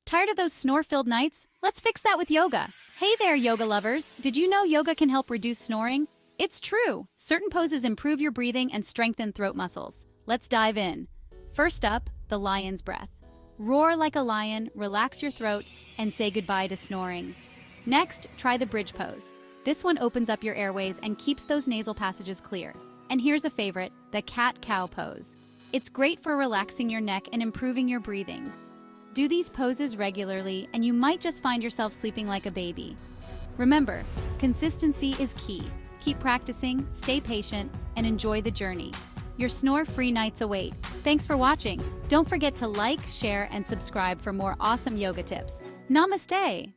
Tired of those snore-filled nights? Let's fix that with yoga. Hey there, yoga lovers! Did you know yoga can help reduce snoring? It's true! Certain poses improve your breathing and strengthen throat muscles. Let's dive in. First up, the lion's breath. Roar like a lion, relax your throat, and say goodbye to snoring. Next, try the bridge pose. This one opens up your airways and keeps those nasal passages clear. And here's a favorite, the cat-cow pose. It's great for relaxing your neck and improving your breathing. Do these poses regularly, and you might just find yourself sleeping like a baby. Remember, consistency is key. Keep practicing, stay patient, and enjoy the journey. Your snore-free nights await. Thanks for watching. Don't forget to like, share, and subscribe for more awesome yoga tips. Namaste!